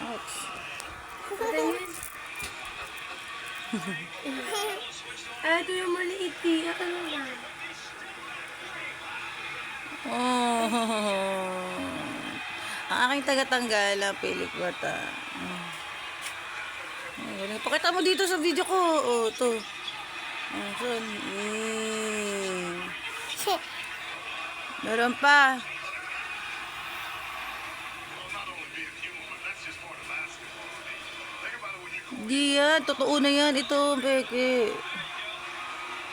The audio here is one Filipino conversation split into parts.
Ouch. Ito yung maliit eh. Ano yan? Oh. Ang aking taga-tanggal ang pilik mata. Pakita mo dito sa video ko. Oh, to. Meron pa. Di yan. Totoo na yan. Ito, peke.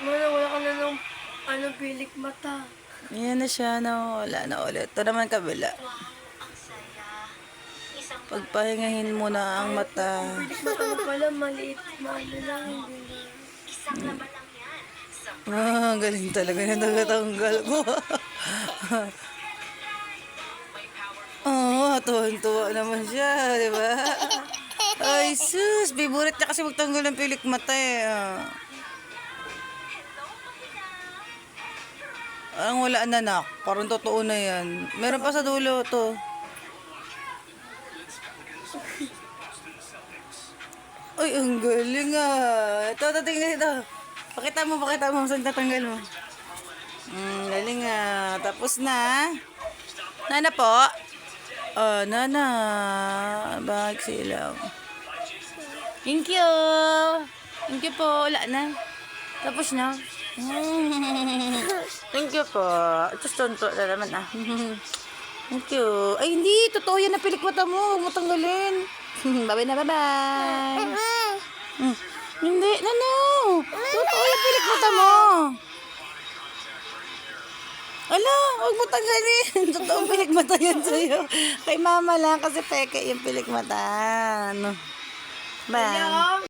Wala ka na ng pilik mata. Ayan na siya. No? Wala na ulit. Ito naman kabila. Pagpahingahin mo na ang mata. Pilik mata mo pala, maliit. Maano lang, hindi Galing talaga na tagatanggal ko. Tuwan-tuwa naman siya, di ba? Ay, sus. Favorite niya kasi magtanggal ng pilik mata eh. Ang wala na nak. Parang totoo na yan. Meron pa sa dulo to. Ay, ang galing ah. Ito, tingnan ito. Pakita mo saan tatanggal mo. Galing ah. Tapos na. Nana po. Nana. Bakit silang. Thank you. Thank you po. Wala na. Tapos na. Thank you po. Ito tonto na naman ah. Thank you. Ay, hindi. Totoo yan na pilik mata mo. Huwag mo tanggalin. Bye-bye na, bye-bye. Hindi. No. Totoo yung pilik mata mo. Ala, huwag mo tanggalin. Totoong pilik mata yan sa'yo. Kay mama lang kasi peke yung pilik mata. Ano? Bye.